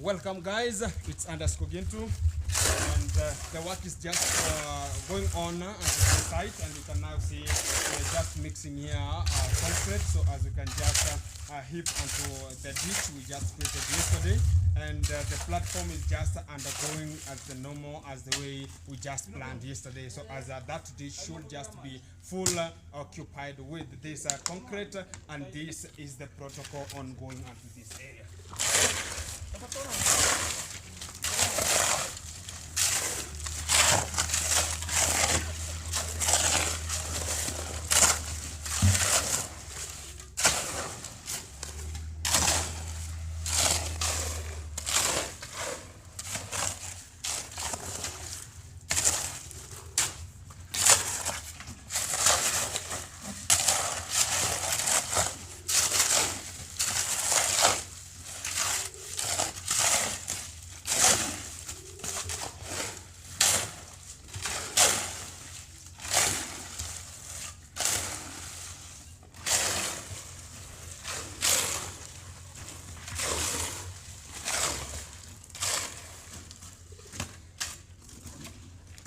Welcome guys, it's underscore Gintu, and the work is just going on at the site, and you can now see we're just mixing here concrete, so as you can just heap onto the ditch we just created yesterday, and the platform is just undergoing as the normal as the way we just planned yesterday, so as that ditch should just be full occupied with this concrete, and this is the protocol ongoing onto this area.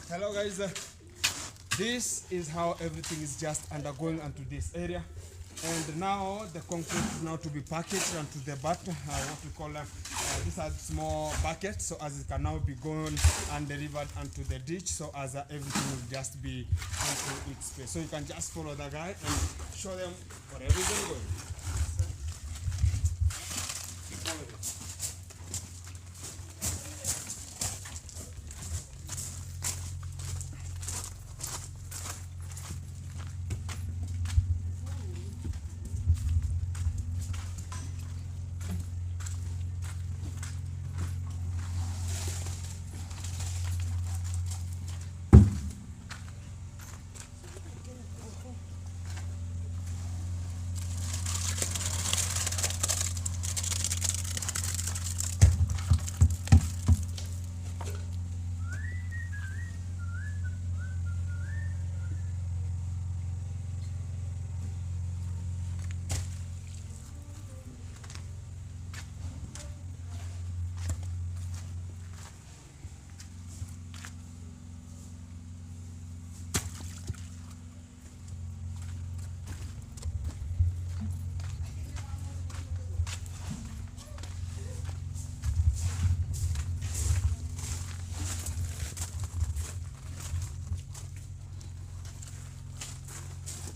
Hello guys, this is how everything is just undergoing onto this area, and now the concrete is now to be packaged onto the what we call these are small buckets, so as it can now be going and delivered onto the ditch, so as everything will just be onto its place. So you can just follow the guy and show them where everything is going.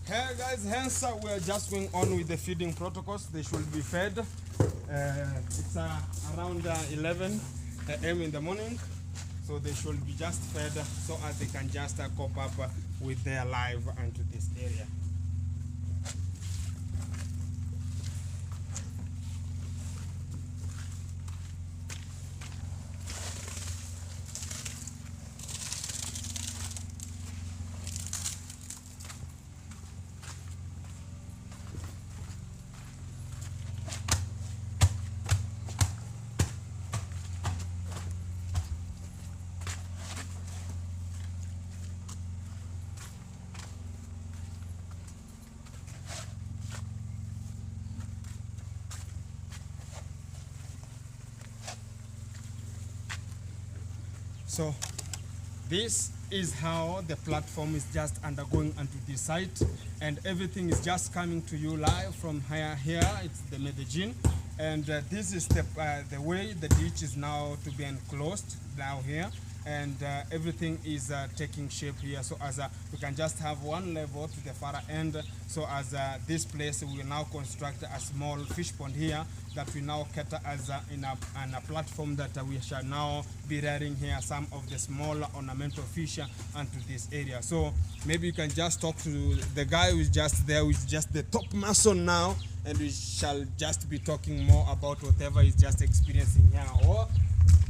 Hey guys, hence we're just going on with the feeding protocols. They should be fed. It's around 11 a.m. in the morning, so they should be just fed so as they can just cope up with their life into this area. So this is how the platform is just undergoing onto this site, and everything is just coming to you live from here. It's the Medellin, and this is the way the ditch is now to be enclosed now here, and everything is taking shape here, so as we can just have one level to the far end, so as this place we will now construct a small fish pond here that we now cater as in a platform that we shall now be rearing here some of the small ornamental fish onto this area. So maybe you can just talk to the guy who is just there, who is just the top mason now, and we shall just be talking more about whatever he's just experiencing here. Or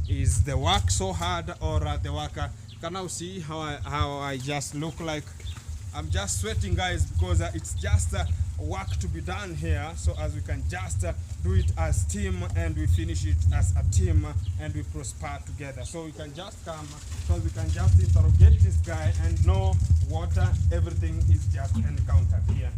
is the work so hard, or the worker can now see how I just look like. I'm just sweating guys, because it's just work to be done here, so as we can just do it as team, and we finish it as a team, and we prosper together. So we can just come, so we can just interrogate this guy and know what everything is just encountered here.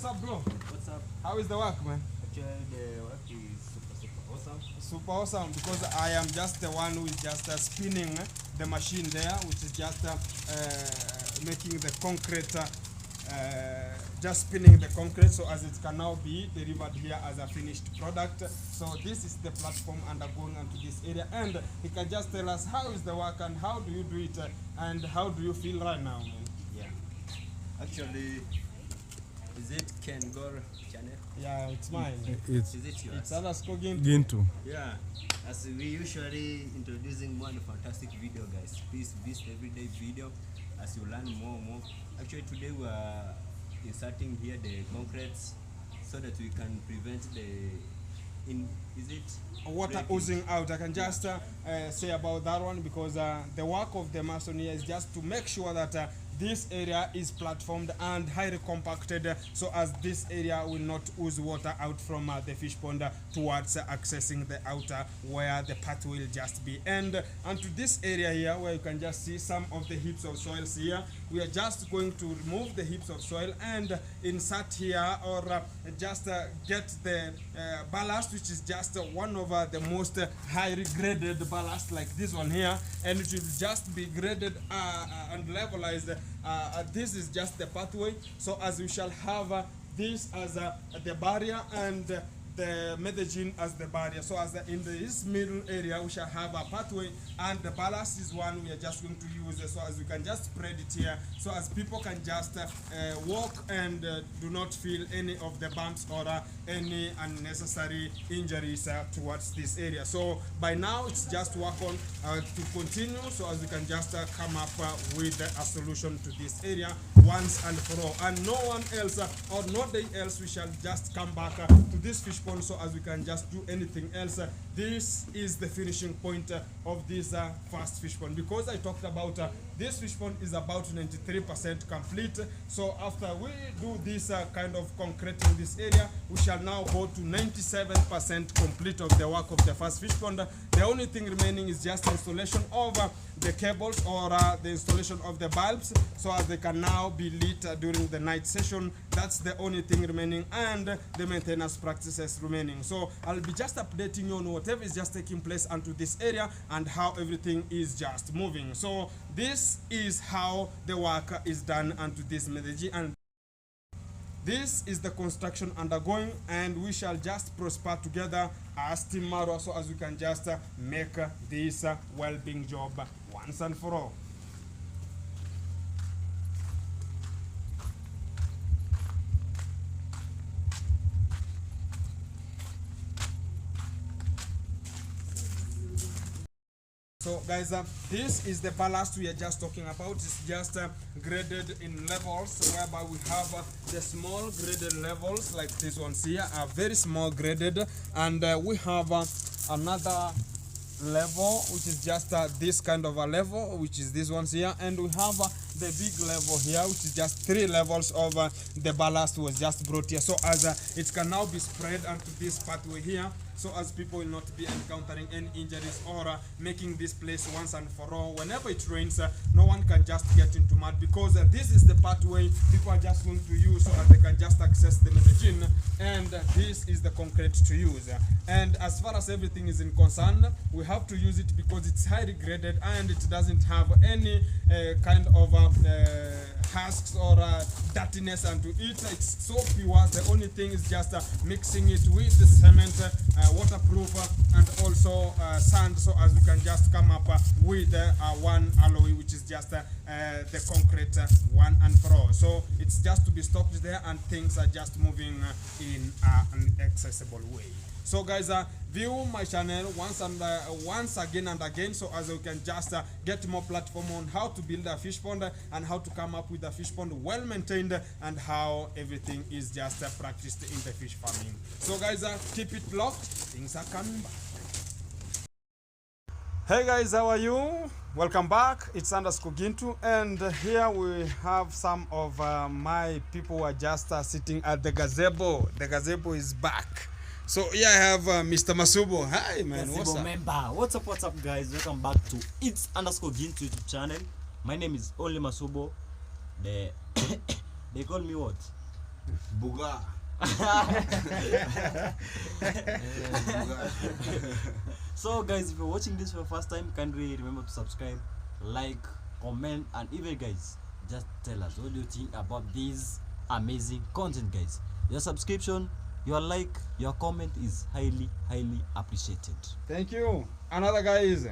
What's up, bro? What's up? How is the work, man? Actually, the work is super awesome. Super awesome, because I am just the one who is just spinning the machine there, which is just making the concrete, just spinning the concrete so as it can now be delivered here as a finished product. So this is the platform undergoing into this area, and he can just tell us how is the work and how do you do it and how do you feel right now, man? Yeah. Actually, is it Ken Gore channel? Yeah, it's mine. Is it yours? It's _ Gintu. Yeah. As we usually introducing one fantastic video, guys. Please visit everyday video as you learn more and more. Actually, today we are inserting here the concretes so that we can prevent the water breaking? oozing out. I can just say about that one, because the work of the mason here is just to make sure that this area is platformed and highly compacted, so as this area will not ooze water out from the fish pond towards accessing the outer where the path will just be. And to this area here where you can just see some of the heaps of soils here, we are just going to remove the heaps of soil and insert here, or just get the ballast, which is just one of the most highly graded ballast like this one here, and it will just be graded and levelized. This is just the pathway, so as we shall have this as the barrier and the methagene as the barrier. So as in this middle area we shall have a pathway, and the ballast is one we are just going to use, so as we can just spread it here, so as people can just walk and do not feel any of the bumps or any unnecessary injuries towards this area. So by now it's just work on to continue, so as we can just come up with a solution to this area once and for all, and no one else or no day else we shall just come back to this fish pond, so as we can just do anything else. This is the finishing point of this first fish pond, because I talked about this fish pond is about 93% complete. So after we do this kind of concreting this area, we shall now go to 97% complete of the work of the first fish pond. The only thing remaining is just installation of the cables, or the installation of the bulbs, so as they can now be lit during the night session. That's the only thing remaining, and the maintenance practices remaining. So I'll be just updating you on whatever is just taking place onto this area and how everything is just moving. So this is how the work is done onto this methodology, and this is the construction undergoing, and we shall just prosper together as Team MARWA, so as we can just make this well-being job once and for all. So guys, this is the ballast we are just talking about. It's just graded in levels, whereby we have the small graded levels like this ones here are very small graded, and we have another level which is just this kind of a level, which is this ones here, and we have the big level here, which is just 3 levels of the ballast was just brought here, so as it can now be spread onto this pathway here, so as people will not be encountering any injuries or making this place once and for all. Whenever it rains, no one can just get into mud, because this is the pathway people are just going to use, so that they can just access the methagene, and this is the concrete to use. And as far as everything is in concern, we have to use it because it's highly graded and it doesn't have any kind of husks or dirtiness unto it. It's so pure. The only thing is just mixing it with the cement, waterproof, and also sand, so as we can just come up with one alloy, which is just the concrete one and for all. So it's just to be stocked there, and things are just moving in an accessible way. So guys, view my channel once again and again, so as we can just get more platform on how to build a fish pond and how to come up with a fish pond well maintained, and how everything is just practiced in the fish farming. So guys, keep it locked, things are coming back. Hey guys, how are you? Welcome back. It's _Gintu, and here we have some of my people who are just sitting at the gazebo. The gazebo is back. So here I have Mr. Masubo. Hi man, what's up? Member. What's up guys? Welcome back to It's _Gintu YouTube channel. My name is only Masubo. They call me what? Buga. So guys, if you're watching this for the first time, kindly remember to subscribe, like, comment, and even guys, just tell us what do you think about this amazing content, guys. Your subscription, your like, your comment is highly appreciated. Thank you. Another guy is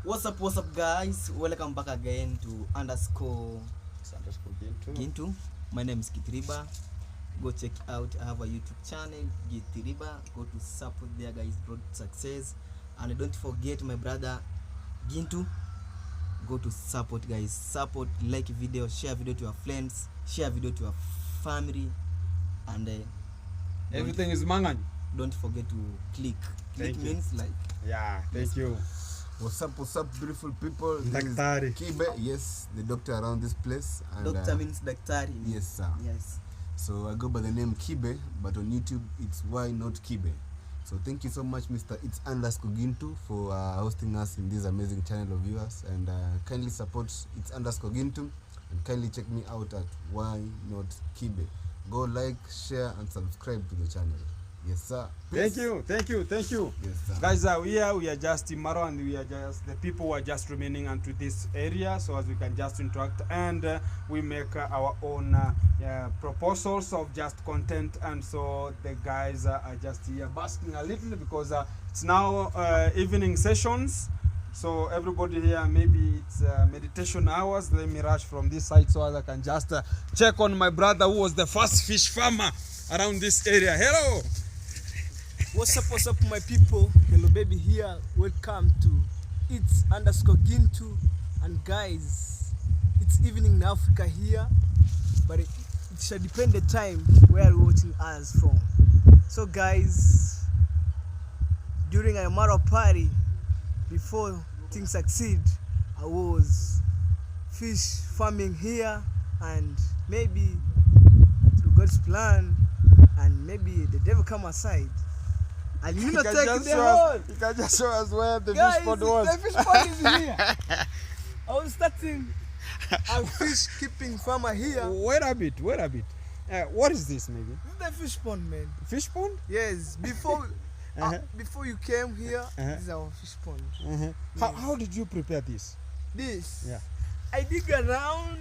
What's up guys, welcome back again to underscore Gintu. My name is Kitiriba. Go check out, I have a YouTube channel, Kitiriba. Go to support there guys, road to success. And don't forget my brother Gintu. Go to support guys, support, like video, share video to your friends, share video to your family, and everything is mangan. don't forget to click. Click Thank you. means like. Yeah, thank you. What's up, beautiful people? This is Daktari. Kibe, yes, the doctor around this place. And, Doctor means daktari. yes, sir. Yes. So I go by the name Kibe, but on YouTube it's Why Not Kibe. So thank you so much, Mr. It's underscore Gintu, for hosting us in this amazing channel of yours, and kindly support It's underscore Gintu, and kindly check me out at Why Not Kibe. Go like, share, and subscribe to the channel. Yes, sir. Thank you. Yes, sir. Guys, we are just in Maro, and we are just the people who are just remaining onto this area, so as we can just interact, and we make our own proposals of just content, and so the guys are just here basking a little because it's now evening sessions. So everybody here, maybe it's meditation hours. Let me rush from this side so as I can just check on my brother who was the first fish farmer around this area. Hello. What's up my people? Hello baby here. Welcome to It's underscore Gintu. And guys, it's evening in Africa here, but it should depend the time where you're watching us from. So guys, during a MARWA party, before things succeed, I was fish farming here, and maybe through God's plan, and maybe the devil come aside, and you know, take the whole. You can just show us where the Guys, fish pond was. the fish pond is here. I was starting a fish keeping farmer here. Wait a bit. What is this, maybe? This is the fish pond, man. Fish pond? Yes, before before you came here, this is our fish pond. How did you prepare this? This, Yeah. I dig around,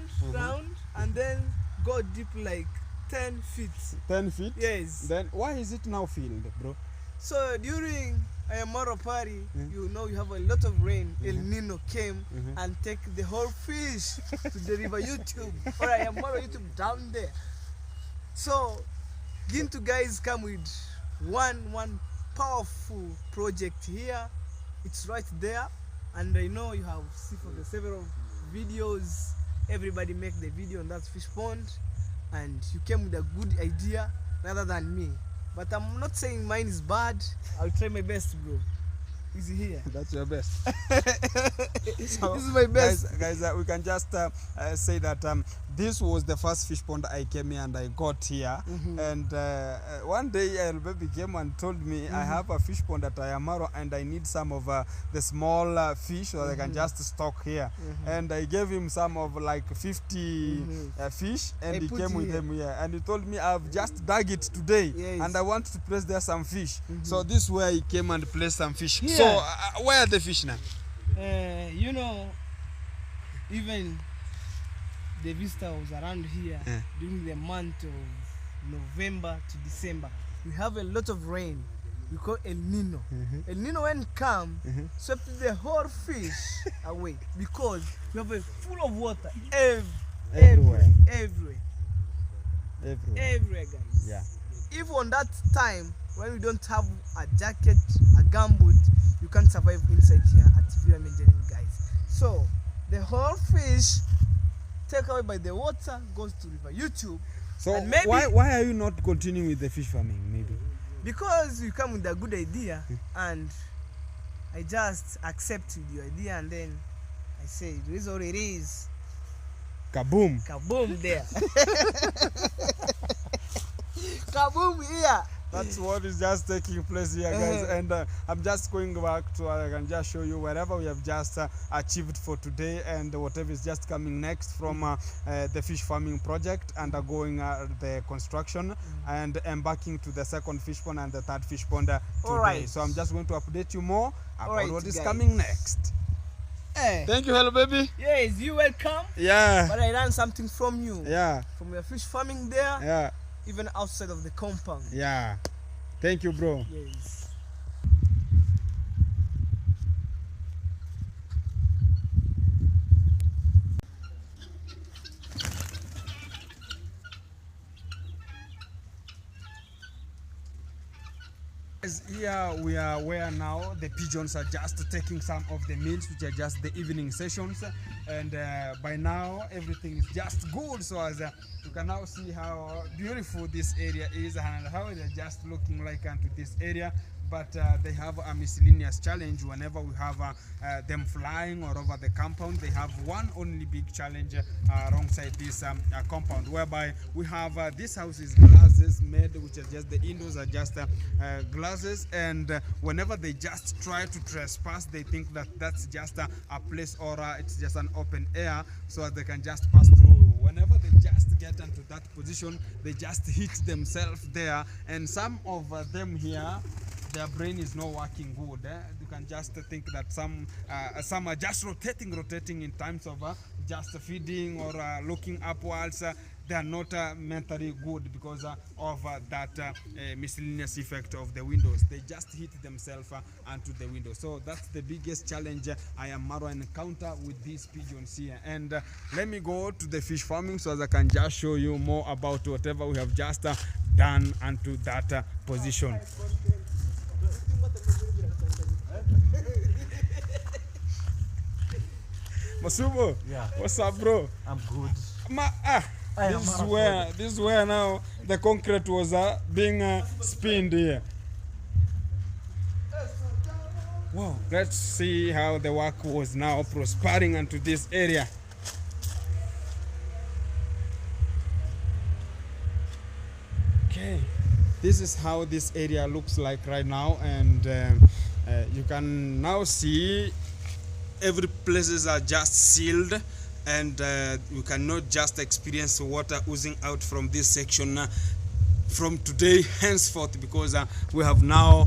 and then go deep like 10 feet. 10 feet? Yes. Then why is it now filled, bro? So during a MARWA party, you know you have a lot of rain. El Nino came and take the whole fish to the river YouTube or a MARWA YouTube down there. So Gintu guys come with one powerful project here. It's right there, and I know you have seen from the several videos. Everybody make the video on that fish pond, and you came with a good idea rather than me. But I'm not saying mine is bad. I'll try my best, bro. Easy here. That's your best. So, This is my best. Guys, we can just say that this was the first fish pond I came here and I got here. And one day El Baby came and told me I have a fish pond at Ayamaro and I need some of the small fish so I can just stock here. And I gave him some of like 50 fish, and I he put came with here. them here. And he told me I've just dug it today, Yes. and I want to place there some fish. So this is where he came and placed some fish. Here. So where are the fish now? You know, even the visitor was around here during the month of November to December. We have a lot of rain. We call El Nino. El Nino when come, swept the whole fish away because we have a full of water Everywhere. everywhere, guys. Yeah. If on that time when we don't have a jacket, a gumboot, you can't survive inside here at Villa Engineering, guys. So the whole fish taken away by the water goes to river YouTube. So And maybe- why are you not continuing with the fish farming? Maybe. Because you come with a good idea, and I just accepted your idea, and then I say it is what it is. Kaboom. Kaboom there. Kaboom here. That's what is just taking place here, guys. And I'm just going back to, I can just show you wherever we have just achieved for today and whatever is just coming next from the fish farming project, undergoing the construction and embarking to the second fish pond and the third fish pond today. Alright. So I'm just going to update you more about Alright, what is guys. coming next. Eh, Thank you, hello baby. yes, you welcome. Yeah. But I learned something from you. Yeah. From your fish farming there, Yeah. even outside of the compound. Yeah. Thank you, bro. Yes. Here we are where now the pigeons are just taking some of the meals, which are just the evening sessions, and by now everything is just good. So as you can now see how beautiful this area is and how it is just looking like into this area. But they have a miscellaneous challenge whenever we have them flying all over the compound. They have one only big challenge alongside this compound, whereby we have this house is glasses made, which is just the windows are just glasses, and whenever they just try to trespass, they think that that's just a place or it's just an open air, so they can just pass through. Whenever they just get into that position, they just hit themselves there, and some of them here, their brain is not working good. You can just think that some are just rotating in times of just feeding or looking upwards. They are not mentally good because of that miscellaneous effect of the windows. They just hit themselves onto the window. So that's the biggest challenge I am MARWA encounter with these pigeons here. And let me go to the fish farming so as I can just show you more about whatever we have just done onto that position. Masubo, Yeah. what's up, bro? I'm good. This is where now the concrete was being spinned here. Wow, let's see how the work was now prospering into this area. Okay, this is how this area looks like right now, and you can now see every places are just sealed, and you cannot just experience water oozing out from this section from today henceforth, because we have now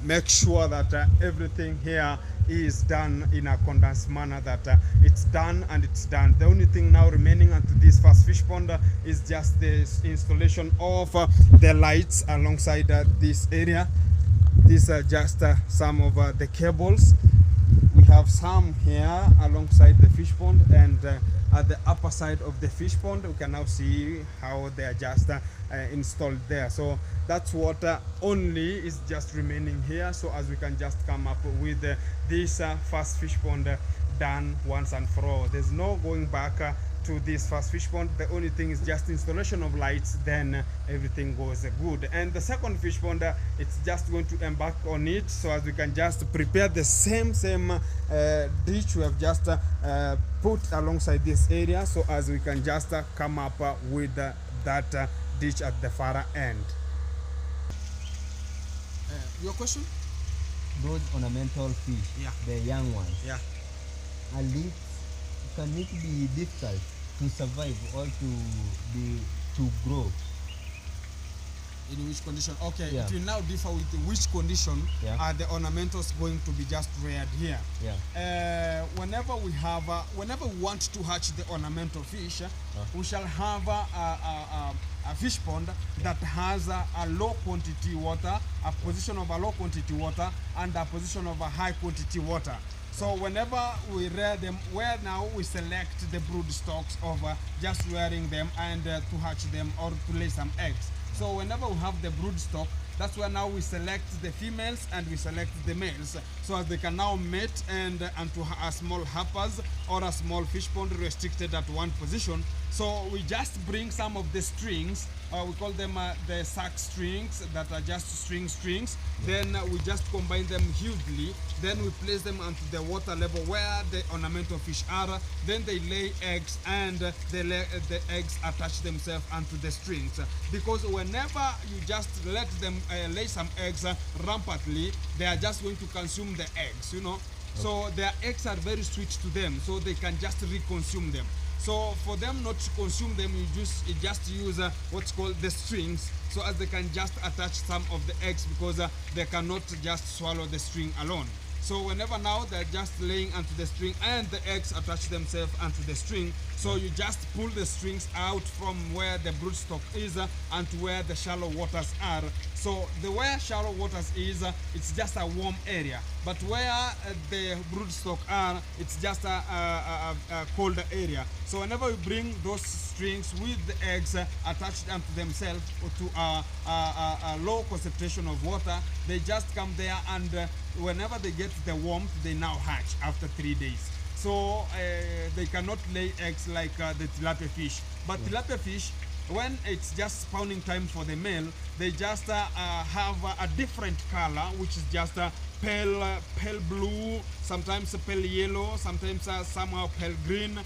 make sure that everything here is done in a condensed manner, that it's done and it's done. The only thing now remaining unto this first fish pond is just the installation of the lights alongside this area. These are just some of the cables. We have some here alongside the fish pond, and at the upper side of the fish pond we can now see how they are just installed there. So that's what only is just remaining here, so as we can just come up with this first fish pond done once and for all. There's no going back to this first fish pond. The only thing is just installation of lights, then everything goes good. And the second fish pond, it's just going to embark on it, so as we can just prepare the same ditch we have just put alongside this area, so as we can just come up with that ditch at the far end. Your question? Those ornamental fish, Yeah. the young ones, Yeah. can it be difficult to survive or to grow? In which condition? Okay, Yeah. it will now differ with which condition Yeah. are the ornamentals going to be just reared here. Yeah. Whenever we want to hatch the ornamental fish, we shall have a fish pond that has a low quantity water, a position of a low quantity water, and a position of a high quantity water. So whenever we rear them, where now we select the brood stocks of just rearing them and to hatch them or to lay some eggs. So whenever we have the brood stock, that's where now we select the females and we select the males, so as they can now mate and to a small happers or a small fish pond restricted at one position, So we just bring some of the strings, we call them the sack strings that are just strings. Then we just combine them hugely. Then we place them onto the water level where the ornamental fish are. Then they lay eggs, and the eggs attach themselves onto the strings. Because whenever you just let them lay some eggs rampantly, they are just going to consume the eggs, you know. So their eggs are very sweet to them, so they can just reconsume them. So for them not to consume them, you just use what's called the strings, so as they can just attach some of the eggs, because they cannot just swallow the string alone. So whenever now they're just laying onto the string and the eggs attach themselves onto the string, so you just pull the strings out from where the broodstock is and to where the shallow waters are. So the where shallow waters is, it's just a warm area, but where the broodstock are, it's just a colder area. So whenever you bring those strings with the eggs attached onto themselves to a low concentration of water, they just come there, and whenever they get the warmth, they now hatch after 3 days. So they cannot lay eggs like the tilapia fish. But tilapia fish, when it's just spawning time for the male, they just have a different color, which is just pale blue, sometimes pale yellow, sometimes somehow pale green,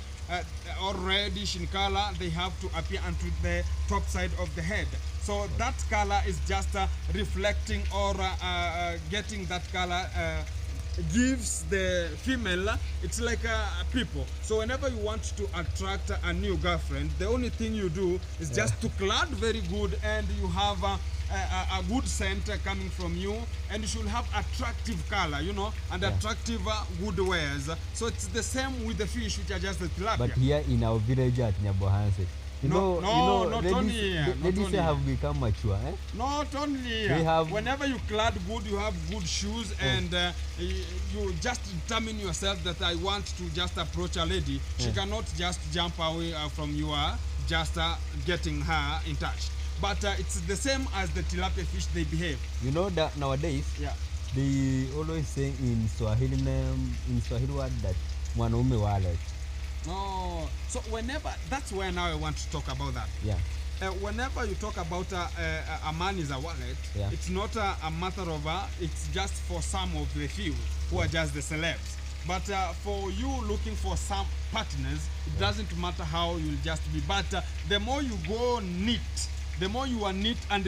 or reddish in color. They have to appear onto the top side of the head. So that color is just reflecting, or getting that color gives the female, it's like people. So whenever you want to attract a new girlfriend, the only thing you do is just to clad very good, and you have a good scent coming from you, and you should have attractive color, you know, and attractive good wares. So it's the same with the fish, which are just the tilapia. But here in our village at Nyabohanse, not only here. Ladies have become mature, eh? Not only here. Whenever you clad good, you have good shoes, and you just determine yourself that I want to just approach a lady. She cannot just jump away from you, just getting her in touch. But it's the same as the tilapia fish, they behave. You know that nowadays, they always say in Swahili word that mwanaume wallet. No, so whenever, that's where now I want to talk about that. Whenever you talk about a man is a wallet, it's not a matter of, it's just for some of the few who are just the celebs. But for you looking for some partners, it doesn't matter how you'll just be. But the more you go neat, the more you are neat and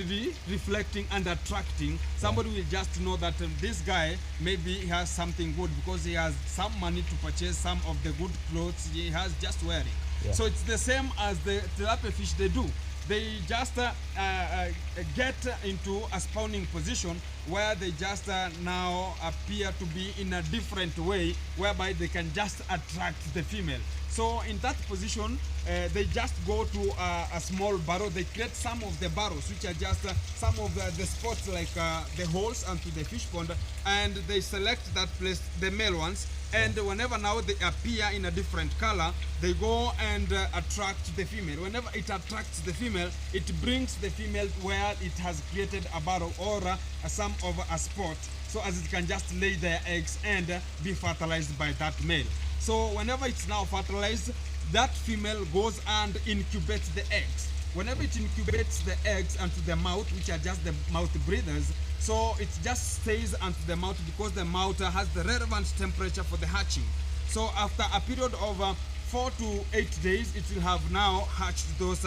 reflecting and attracting, somebody will just know that this guy maybe he has something good, because he has some money to purchase some of the good clothes he has just wearing. So it's the same as the tilapia fish they do. They just get into a spawning position where they just now appear to be in a different way, whereby they can just attract the female. So in that position, they just go to a small burrow. They create some of the burrows, which are just some of the spots, like the holes onto the fish pond, and they select that place, the male ones. And whenever now they appear in a different color, they go and attract the female. Whenever it attracts the female, it brings the female where it has created a burrow, or some of a spot, so as it can just lay their eggs and be fertilized by that male. So whenever it's now fertilized, that female goes and incubates the eggs. Whenever it incubates the eggs onto the mouth, which are just the mouth breathers, so it just stays onto the mouth, because the mouth has the relevant temperature for the hatching. So after a period of 4 to 8 days, it will have now hatched those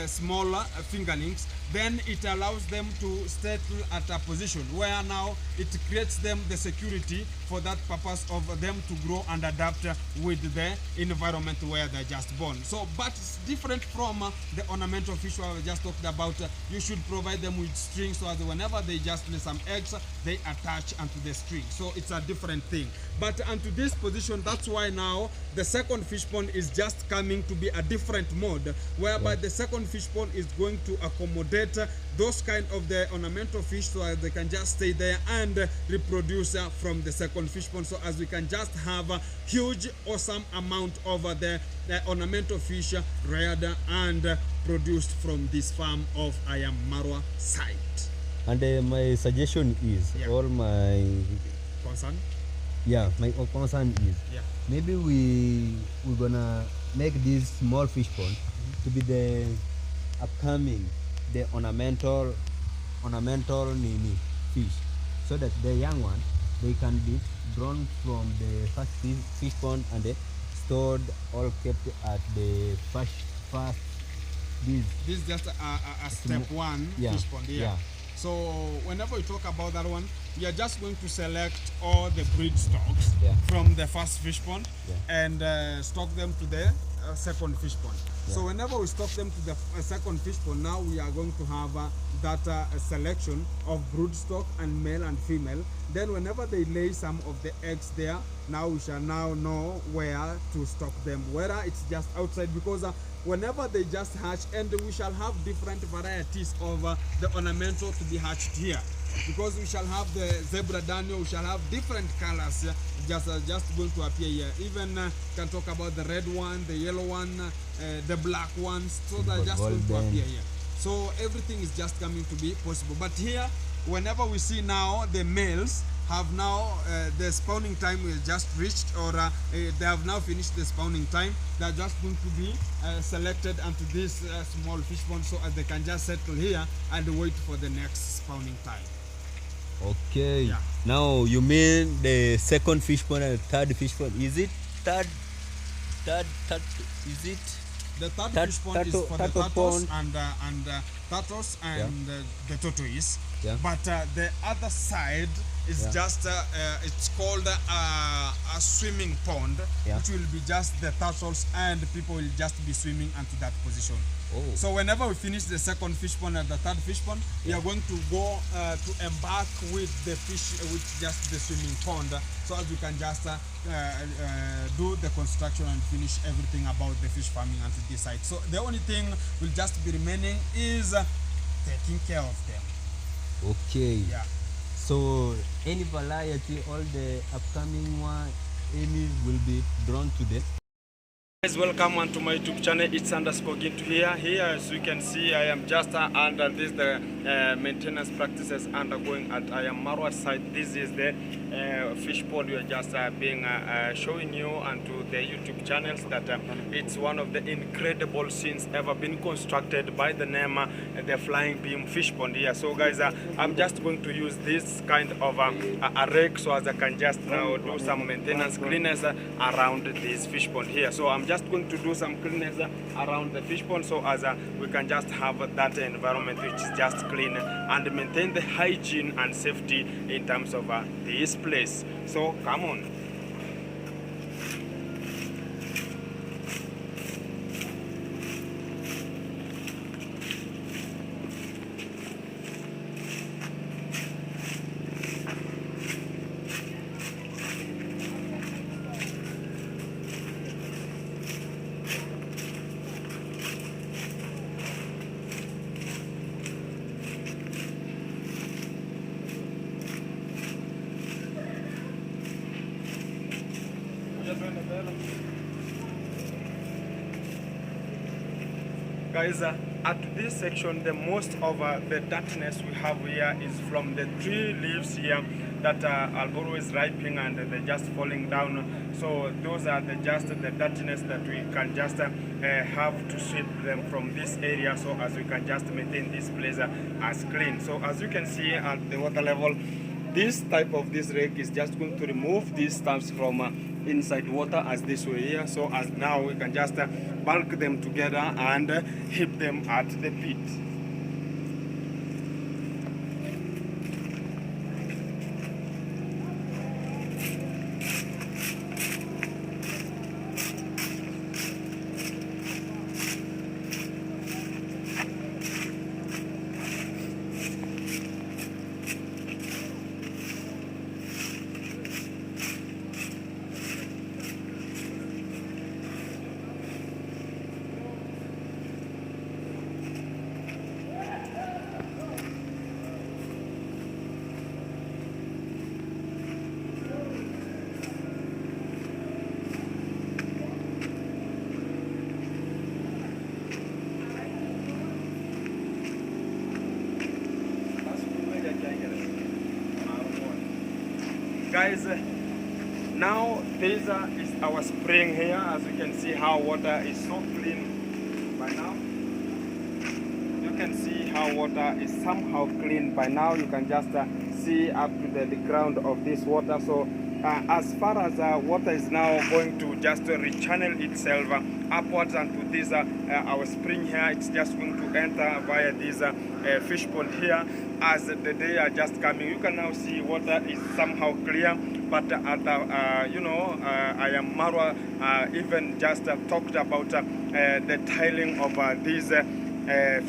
smaller fingerlings. Then it allows them to settle at a position where now it creates them the security for that purpose of them to grow and adapt with the environment where they're just born. So, but it's different from the ornamental fish where we just talked about. You should provide them with strings, so that whenever they just lay some eggs, they attach onto the string. So it's a different thing. But onto this position, that's why now the second fish pond is just coming to be a different mode, whereby the second fish pond is going to accommodate those kind of the ornamental fish, so as they can just stay there and reproduce from the second fish pond, so as we can just have a huge awesome amount of the ornamental fish reared and produced from this farm of I Am Marwa site. And my suggestion is, all my concern, my concern is, maybe we're gonna make this small fish pond to be the upcoming, the ornamental nini fish, so that the young one they can be drawn from the first fish pond and stored, all kept at the first This is just a step one yeah, fish pond here. yeah. So whenever we talk about that one, we are just going to select all the breed stocks Yeah. from the first fish pond Yeah. and stock them to the second fish pond. So Yeah. whenever we stock them to the second fish pond, now we are going to have that selection of brood stock and male and female. Then whenever they lay some of the eggs there, now we shall now know where to stock them, whether it's just outside, because whenever they just hatch, and we shall have different varieties of the ornamental to be hatched here, because we shall have the zebra daniel, we shall have different colors just going to appear here. Even can talk about the red one, the yellow one, the black ones, so they're just going to appear here. So everything is just coming to be possible. But here, whenever we see now the males have now the spawning time is just reached, or they have now finished the spawning time, they're just going to be selected onto this small fish pond, so as they can just settle here and wait for the next spawning time. Okay. Yeah. Now you mean the second fish pond and the third fish pond? Is it third? Is it? The third fish pond is for the turtle turtles pond. and turtles and the tortoise. Yeah. But the other side is just it's called a swimming pond, Yeah. which will be just the turtles, and people will just be swimming into that position. Oh. So whenever we finish the second fish pond and the third fish pond, we are going to go to embark with the fish, with just the swimming pond, so as we can just do the construction and finish everything about the fish farming until this site. So the only thing will just be remaining is taking care of them. Okay. Yeah. So any variety, all the upcoming one, any will be drawn to the. Guys, welcome onto my YouTube channel. It's _Gintu here. Here, as you can see, I am just under this the maintenance practices undergoing at I am MARWA site. This is the fish pond we are just being showing you onto the YouTube channels that it's one of the incredible scenes ever been constructed by the name the Flying Beam Fish Pond here. So guys, I'm just going to use this kind of a rake, so as I can just now do some maintenance cleaners around this fish pond here. So I'm just going to do some cleaners around the fish pond, so as we can just have that environment which is just clean and maintain the hygiene and safety in terms of this place. So come on. Guys, at this section, the most of the dirtiness we have here is from the tree leaves here that are always ripening and they're just falling down. So those are just the dirtiness that we can just have to sweep them from this area, so as we can just maintain this place as clean. So as you can see at the water level, this type of this rake is just going to remove these stuffs from inside water as this way here, so as now we can just bulk them together and heap them at the pit. Guys, now this is our spring here. As you can see how water is so clean by now. can see how water is somehow clean. By now you can just see up to the ground of this water. So as far as water is now going to just rechannel itself upwards and to this our spring here, it's just going to enter via this fish pond here. As the day are just coming, you can now see water is somehow clear. But you know, I am Marwa even just talked about the tiling of this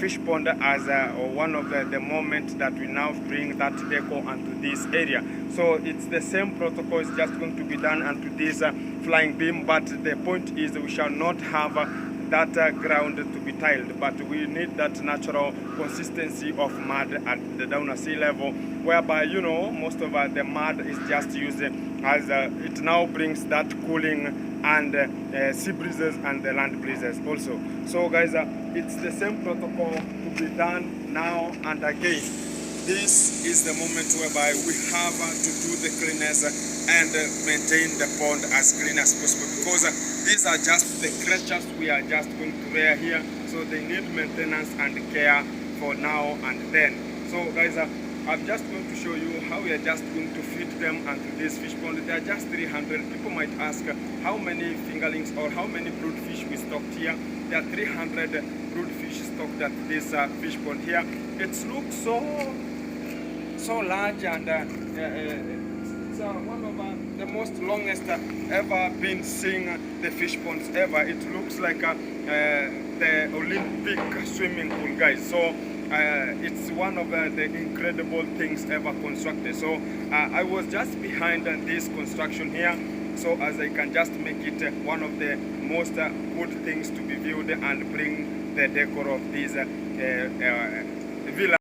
fish pond as one of the moments that we now bring that deco onto this area. So it's the same protocol, it's just going to be done onto this flying beam, but the point is we shall not have that ground to be tiled, but we need that natural consistency of mud at the down sea level, whereby, you know, most of the mud is just used as it now brings that cooling and sea breezes and the land breezes also. So guys, it's the same protocol to be done now and again. This is the moment whereby we have to do the cleanness and maintain the pond as clean as possible, because these are just the creatures we are just going to rear here, so they need maintenance and care for now and then. So guys, I'm just going to show you how we are just going to feed them onto this fish pond. There are just 300. People might ask how many fingerlings or how many brood fish we stocked here. There are 300 brood fish stocked at this fish pond here. It looks so large, and it's one of the most longest ever been seen the fish ponds ever. It looks like the Olympic swimming pool, guys. So it's one of the incredible things ever constructed. So I was just behind this construction here, so as I can just make it one of the most good things to be viewed and bring the decor of this villa.